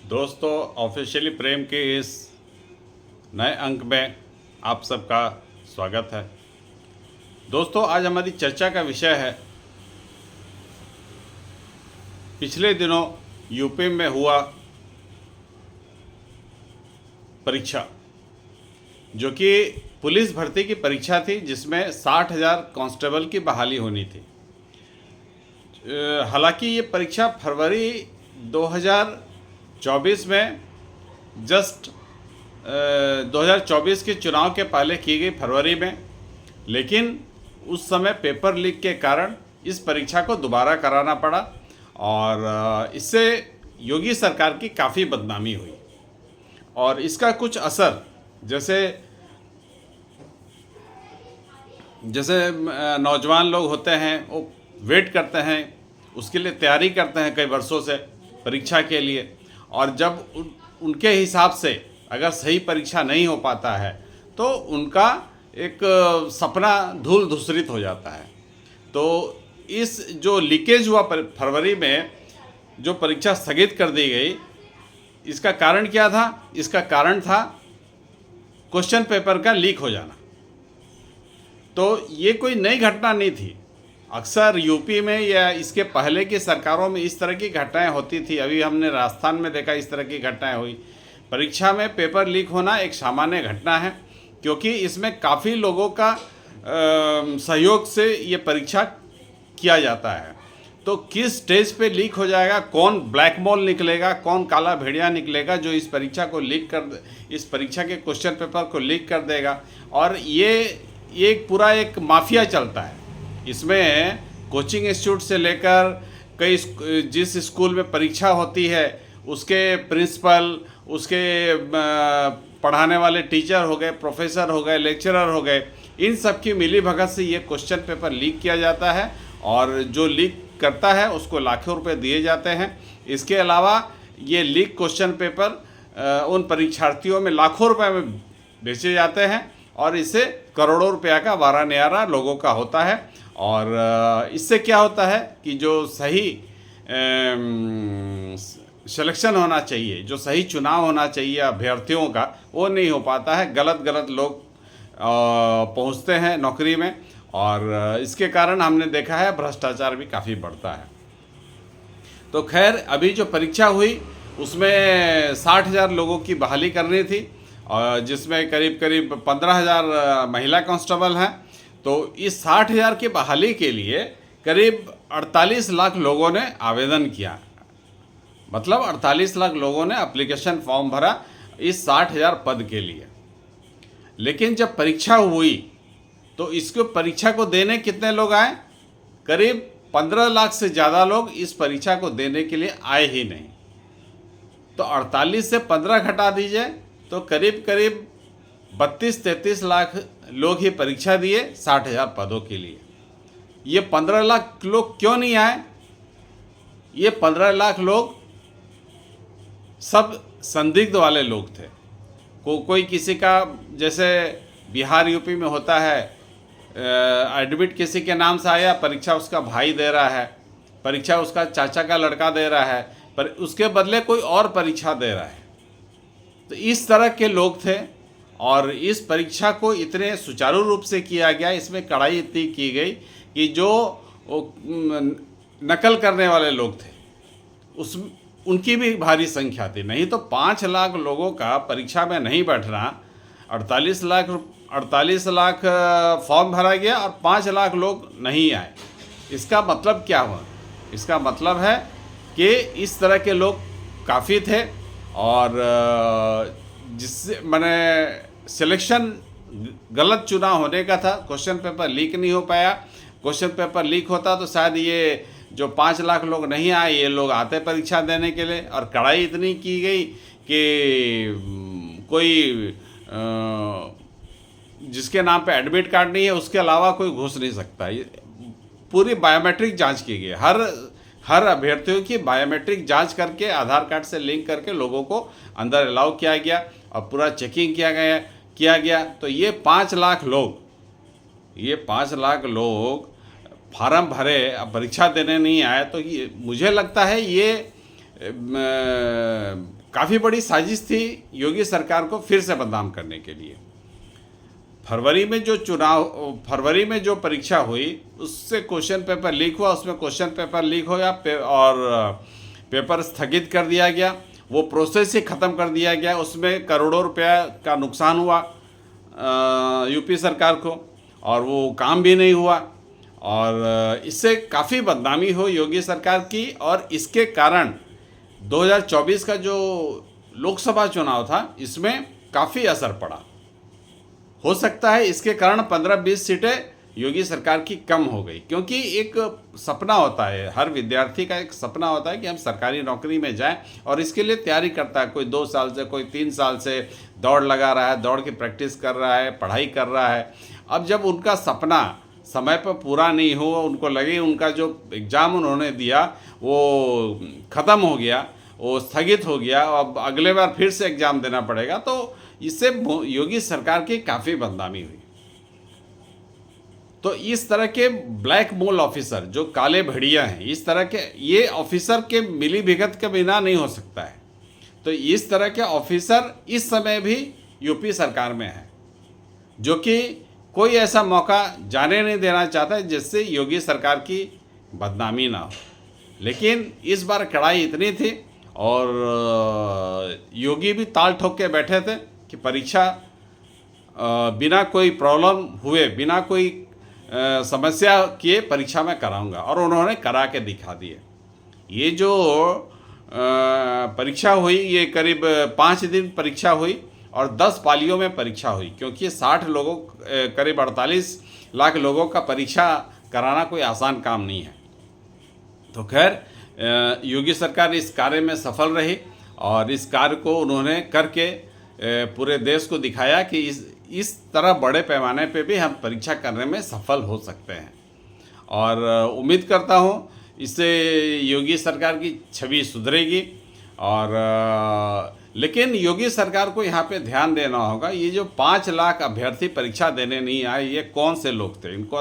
दोस्तों, ऑफिशियली प्रेम के इस नए अंक में आप सबका स्वागत है। दोस्तों, आज हमारी चर्चा का विषय है पिछले दिनों यूपी में हुआ परीक्षा, जो कि पुलिस भर्ती की परीक्षा थी, जिसमें 60,000 कांस्टेबल की बहाली होनी थी। हालांकि ये परीक्षा फरवरी 2024 में जस्ट 2024 के चुनाव के पहले की गई, फरवरी में। लेकिन उस समय पेपर लीक के कारण इस परीक्षा को दोबारा कराना पड़ा और इससे योगी सरकार की काफ़ी बदनामी हुई। और इसका कुछ असर जैसे नौजवान लोग होते हैं, वो वेट करते हैं, उसके लिए तैयारी करते हैं कई वर्षों से परीक्षा के लिए, और जब उनके हिसाब से अगर सही परीक्षा नहीं हो पाता है तो उनका एक सपना धूल धूसरित हो जाता है। तो इस जो लीकेज हुआ फरवरी में, जो परीक्षा स्थगित कर दी गई, इसका कारण क्या था? इसका कारण था क्वेश्चन पेपर का लीक हो जाना। तो ये कोई नई घटना नहीं थी। अक्सर यूपी में या इसके पहले की सरकारों में इस तरह की घटनाएं होती थी। अभी हमने राजस्थान में देखा इस तरह की घटनाएं हुई। परीक्षा में पेपर लीक होना एक सामान्य घटना है, क्योंकि इसमें काफ़ी लोगों का सहयोग से ये परीक्षा किया जाता है। तो किस स्टेज पे लीक हो जाएगा, कौन ब्लैक मॉल निकलेगा, कौन काला भेड़िया निकलेगा जो इस परीक्षा के क्वेश्चन पेपर को लीक कर देगा। और ये एक पूरा एक माफिया चलता है। इसमें कोचिंग इंस्टीट्यूट से लेकर जिस स्कूल में परीक्षा होती है उसके प्रिंसिपल, उसके पढ़ाने वाले टीचर हो गए, प्रोफेसर हो गए, लेक्चरर हो गए, इन सब की मिली भगत से ये क्वेश्चन पेपर लीक किया जाता है और जो लीक करता है उसको लाखों रुपए दिए जाते हैं। इसके अलावा ये लीक क्वेश्चन पेपर उन परीक्षार्थियों में लाखों रुपए में बेचे जाते हैं और इससे करोड़ों रुपया का वारा न्यारा लोगों का होता है। और इससे क्या होता है कि जो सही सिलेक्शन होना चाहिए, जो सही चुनाव होना चाहिए अभ्यर्थियों का, वो नहीं हो पाता है। गलत लोग पहुंचते हैं नौकरी में और इसके कारण हमने देखा है भ्रष्टाचार भी काफ़ी बढ़ता है। तो खैर, अभी जो परीक्षा हुई उसमें 60,000 लोगों की बहाली करनी थी, और जिसमें करीब 15,000 महिला कांस्टेबल हैं। तो इस 60,000 की बहाली के लिए करीब 48 लाख लोगों ने आवेदन किया। मतलब 48 लाख लोगों ने एप्लीकेशन फॉर्म भरा इस 60,000 पद के लिए। लेकिन जब परीक्षा हुई तो इसको परीक्षा को देने कितने लोग आए? करीब 15 लाख से ज़्यादा लोग इस परीक्षा को देने के लिए आए ही नहीं। तो 48 से 15 घटा दीजिए तो करीब 32-33 लाख लोग ही परीक्षा दिए 60,000 पदों के लिए। ये 15 लाख लोग क्यों नहीं आए? ये 15 लाख लोग सब संदिग्ध वाले लोग थे। कोई किसी का, जैसे बिहार यूपी में होता है, एडमिट किसी के नाम से आया, परीक्षा उसका भाई दे रहा है, परीक्षा उसका चाचा का लड़का दे रहा है, पर उसके बदले कोई और परीक्षा दे रहा है। तो इस तरह के लोग थे और इस परीक्षा को इतने सुचारू रूप से किया गया, इसमें कड़ाई इतनी की गई कि जो नकल करने वाले लोग थे उनकी भी भारी संख्या थी। नहीं तो 5 लाख लोगों का परीक्षा में नहीं बैठना, 48 लाख फॉर्म भरा गया और 5 लाख लोग नहीं आए। इसका मतलब क्या हुआ? इसका मतलब है कि इस तरह के लोग काफ़ी थे और जिससे मैंने सिलेक्शन गलत चुनाव होने का था। क्वेश्चन पेपर लीक नहीं हो पाया। क्वेश्चन पेपर लीक होता तो शायद ये जो 5 लाख लोग नहीं आए, ये लोग आते परीक्षा देने के लिए। और कड़ाई इतनी की गई कि कोई जिसके नाम पे एडमिट कार्ड नहीं है उसके अलावा कोई घुस नहीं सकता। पूरी बायोमेट्रिक जांच की गई। हर अभ्यर्थियों की बायोमेट्रिक जांच करके आधार कार्ड से लिंक करके लोगों को अंदर अलाउ किया गया और पूरा चेकिंग किया गया। तो ये 5 लाख लोग फार्म भरे, अब परीक्षा देने नहीं आए। तो ये मुझे लगता है ये काफ़ी बड़ी साजिश थी योगी सरकार को फिर से बदनाम करने के लिए। फरवरी में जो परीक्षा हुई उससे क्वेश्चन पेपर लीक हुआ, उसमें क्वेश्चन पेपर लीक हो गया और पेपर स्थगित कर दिया गया, वो प्रोसेस ही ख़त्म कर दिया गया, उसमें करोड़ों रुपया का नुकसान हुआ यूपी सरकार को, और वो काम भी नहीं हुआ, और इससे काफ़ी बदनामी हो योगी सरकार की। और इसके कारण 2024 का जो लोकसभा चुनाव था इसमें काफ़ी असर पड़ा। हो सकता है इसके कारण 15-20 सीटें योगी सरकार की कम हो गई, क्योंकि एक सपना होता है, हर विद्यार्थी का एक सपना होता है कि हम सरकारी नौकरी में जाएं, और इसके लिए तैयारी करता है। कोई 2 साल से, कोई 3 साल से दौड़ लगा रहा है, दौड़ की प्रैक्टिस कर रहा है, पढ़ाई कर रहा है। अब जब उनका सपना समय पर पूरा नहीं हो, उनको लगे उनका जो एग्ज़ाम उन्होंने दिया वो ख़त्म हो गया, वो स्थगित हो गया, अब अगले बार फिर से एग्ज़ाम देना पड़ेगा, तो इससे योगी सरकार की काफ़ी बदनामी हुई। तो इस तरह के ब्लैक मोल ऑफिसर जो काले भेड़िया हैं, इस तरह के ये ऑफिसर के मिली भगत के बिना नहीं हो सकता है। तो इस तरह के ऑफिसर इस समय भी यूपी सरकार में है, जो कि कोई ऐसा मौका जाने नहीं देना चाहता है जिससे योगी सरकार की बदनामी ना हो। लेकिन इस बार कड़ाई इतनी थी, और योगी भी ताल ठोक के बैठे थे कि परीक्षा बिना कोई प्रॉब्लम हुए, बिना कोई समस्या किए परीक्षा में कराऊंगा, और उन्होंने करा के दिखा दिए। ये जो परीक्षा हुई, ये करीब 5 दिन परीक्षा हुई और 10 पालियों में परीक्षा हुई, क्योंकि 60 लोगों, करीब 48 लाख लोगों का परीक्षा कराना कोई आसान काम नहीं है। तो खैर योगी सरकार इस कार्य में सफल रही, और इस कार्य को उन्होंने करके पूरे देश को दिखाया कि इस तरह बड़े पैमाने पे भी हम परीक्षा करने में सफल हो सकते हैं। और उम्मीद करता हूँ इससे योगी सरकार की छवि सुधरेगी। और लेकिन योगी सरकार को यहाँ पे ध्यान देना होगा, ये जो 5 लाख अभ्यर्थी परीक्षा देने नहीं आए, ये कौन से लोग थे? इनको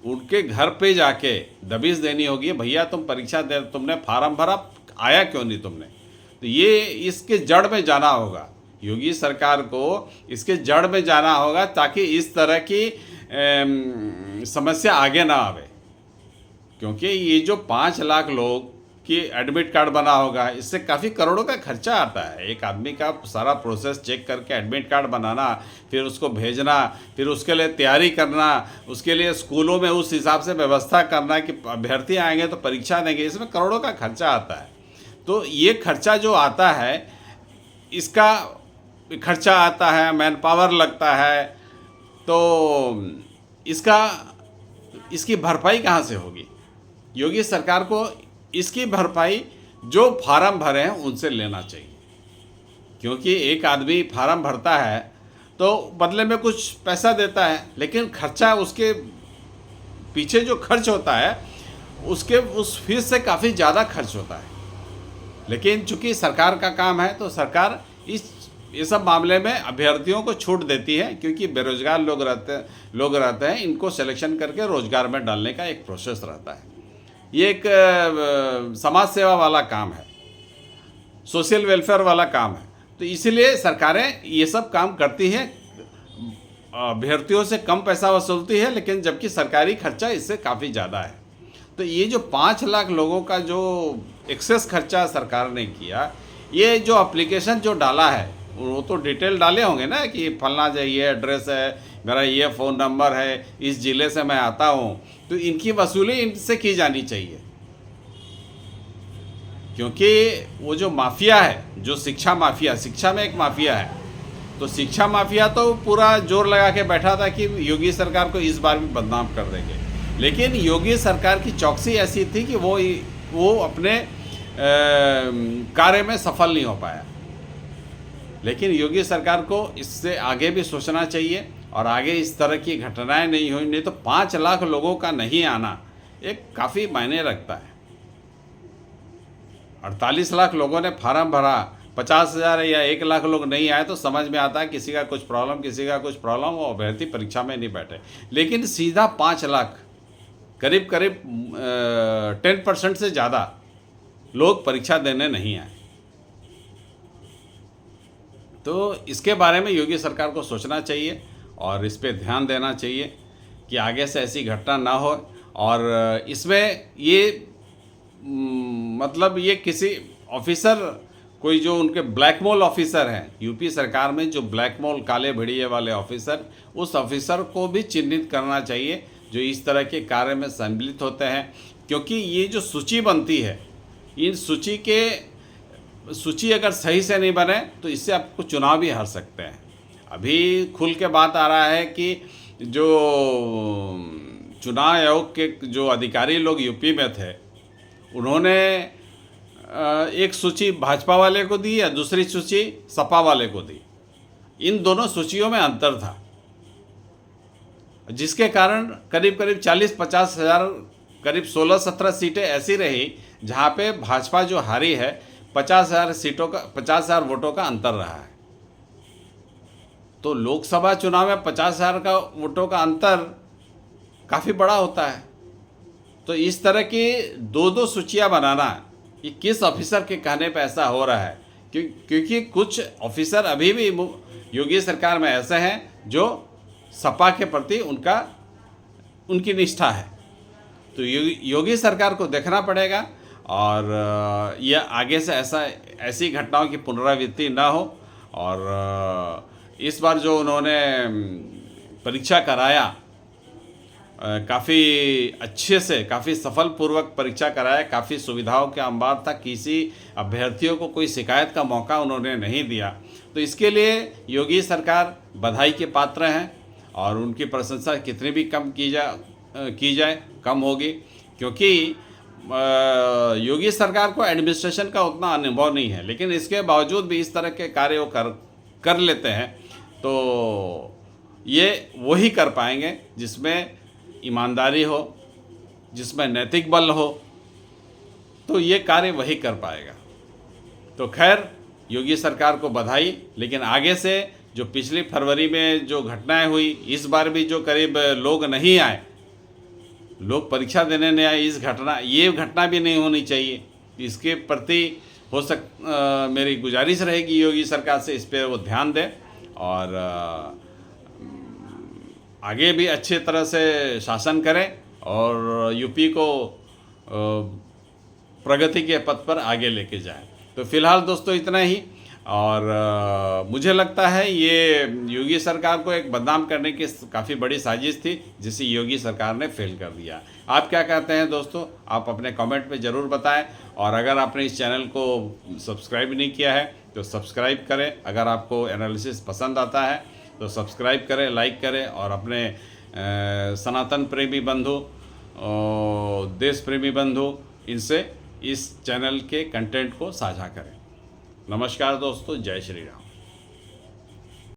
उनके घर पे जाके दबिश देनी होगी, भैया तुम परीक्षा दे, तुमने फार्म भरा, आया क्यों नहीं तुमने? तो ये इसके जड़ में जाना होगा, योगी सरकार को इसके जड़ में जाना होगा, ताकि इस तरह की समस्या आगे ना आवे। क्योंकि ये जो 5 लाख लोग कि एडमिट कार्ड बना होगा, इससे काफ़ी करोड़ों का खर्चा आता है। एक आदमी का सारा प्रोसेस चेक करके एडमिट कार्ड बनाना, फिर उसको भेजना, फिर उसके लिए तैयारी करना, उसके लिए स्कूलों में उस हिसाब से व्यवस्था करना कि अभ्यर्थी आएंगे तो परीक्षा देंगे, इसमें करोड़ों का खर्चा आता है। तो ये खर्चा जो आता है, इसका खर्चा आता है, मैन पावर लगता है, तो इसकी भरपाई कहाँ से होगी? योगी सरकार को इसकी भरपाई जो फार्म भरे हैं उनसे लेना चाहिए। क्योंकि एक आदमी फार्म भरता है तो बदले में कुछ पैसा देता है, लेकिन खर्चा, उसके पीछे जो खर्च होता है उस फीस से काफ़ी ज़्यादा खर्च होता है। लेकिन चूंकि सरकार का काम है तो सरकार ये सब मामले में अभ्यर्थियों को छूट देती है, क्योंकि बेरोजगार लोग रहते हैं, इनको सिलेक्शन करके रोजगार में डालने का एक प्रोसेस रहता है। ये एक समाज सेवा वाला काम है, सोशल वेलफेयर वाला काम है। तो इसीलिए सरकारें ये सब काम करती हैं, अभ्यर्थियों से कम पैसा वसूलती है, लेकिन जबकि सरकारी खर्चा इससे काफ़ी ज़्यादा है। तो ये जो 5 लाख लोगों का जो एक्सेस खर्चा सरकार ने किया, ये जो एप्लीकेशन जो डाला है वो तो डिटेल डाले होंगे ना कि फलना ये एड्रेस है, मेरा ये फ़ोन नंबर है, इस ज़िले से मैं आता हूँ, तो इनकी वसूली इनसे की जानी चाहिए। क्योंकि वो जो माफिया है, जो शिक्षा माफिया, शिक्षा में एक माफिया है, तो शिक्षा माफिया तो पूरा जोर लगा के बैठा था कि योगी सरकार को इस बार भी बदनाम कर देंगे। लेकिन योगी सरकार की चौकसी ऐसी थी कि वो अपने कार्य में सफल नहीं हो पाया। लेकिन योगी सरकार को इससे आगे भी सोचना चाहिए, और आगे इस तरह की घटनाएं नहीं हुई, नहीं तो 5 लाख लोगों का नहीं आना एक काफ़ी मायने रखता है। 48 लाख लोगों ने फार्म भरा, 50,000 या 1 लाख लोग नहीं आए तो समझ में आता है किसी का कुछ प्रॉब्लम, वो अभ्यर्थी परीक्षा में नहीं बैठे। लेकिन सीधा 5 लाख, करीब 10% से ज़्यादा लोग परीक्षा देने नहीं आए। तो इसके बारे में योगी सरकार को सोचना चाहिए और इस पे ध्यान देना चाहिए कि आगे से ऐसी घटना ना हो। और इसमें ये मतलब ये किसी ऑफिसर, कोई जो उनके ब्लैकमेल ऑफिसर हैं यूपी सरकार में, जो ब्लैकमेल काले भेड़िए वाले ऑफिसर, उस ऑफिसर को भी चिन्हित करना चाहिए जो इस तरह के कार्य में सम्मिलित होते हैं। क्योंकि ये जो सूची बनती है, इन सूची अगर सही से नहीं बने तो इससे आपको चुनाव भी हार सकते हैं। अभी खुल के बात आ रहा है कि जो चुनाव आयोग के जो अधिकारी लोग यूपी में थे, उन्होंने एक सूची भाजपा वाले को दी या दूसरी सूची सपा वाले को दी। इन दोनों सूचियों में अंतर था, जिसके कारण करीब करीब 40-50 हज़ार, करीब 16-17 सीटें ऐसी रही जहाँ पे भाजपा जो हारी है, 50,000 वोटों का अंतर रहा है। तो लोकसभा चुनाव में 50,000 का वोटों का अंतर काफ़ी बड़ा होता है। तो इस तरह की दो सूचियां बनाना, ये किस ऑफिसर के कहने पे ऐसा हो रहा है? क्योंकि कुछ ऑफिसर अभी भी योगी सरकार में ऐसे हैं जो सपा के प्रति उनकी निष्ठा है। तो योगी सरकार को देखना पड़ेगा और यह आगे से ऐसी घटनाओं की पुनरावृत्ति ना हो। और इस बार जो उन्होंने परीक्षा कराया, काफ़ी अच्छे से, काफ़ी सफलपूर्वक परीक्षा कराया, काफ़ी सुविधाओं के अंबार था, किसी अभ्यर्थियों को कोई शिकायत का मौका उन्होंने नहीं दिया। तो इसके लिए योगी सरकार बधाई के पात्र हैं और उनकी प्रशंसा कितनी भी कम की जाए कम होगी। क्योंकि योगी सरकार को एडमिनिस्ट्रेशन का उतना अनुभव नहीं है, लेकिन इसके बावजूद भी इस तरह के कार्य वो कर लेते हैं। तो ये वही कर पाएंगे जिसमें ईमानदारी हो, जिसमें नैतिक बल हो, तो ये कार्य वही कर पाएगा। तो खैर, योगी सरकार को बधाई। लेकिन आगे से जो पिछली फरवरी में जो घटनाएं हुई, इस बार भी जो करीब लोग नहीं आए, लोग परीक्षा देने नहीं आए, ये घटना भी नहीं होनी चाहिए। इसके प्रति मेरी गुजारिश रहेगी योगी सरकार से, इस पर वो ध्यान दें और आगे भी अच्छे तरह से शासन करें और यूपी को प्रगति के पथ पर आगे लेके जाएं। तो फिलहाल दोस्तों इतना ही। और मुझे लगता है ये योगी सरकार को एक बदनाम करने की काफ़ी बड़ी साजिश थी, जिसे योगी सरकार ने फेल कर दिया। आप क्या कहते हैं दोस्तों? आप अपने कमेंट में ज़रूर बताएं। और अगर आपने इस चैनल को सब्सक्राइब नहीं किया है तो सब्सक्राइब करें। अगर आपको एनालिसिस पसंद आता है तो सब्सक्राइब करें, लाइक करें और अपने सनातन प्रेमी बंधु, देश प्रेमी बंधु, इनसे इस चैनल के कंटेंट को साझा करें। नमस्कार दोस्तों, जय श्री राम।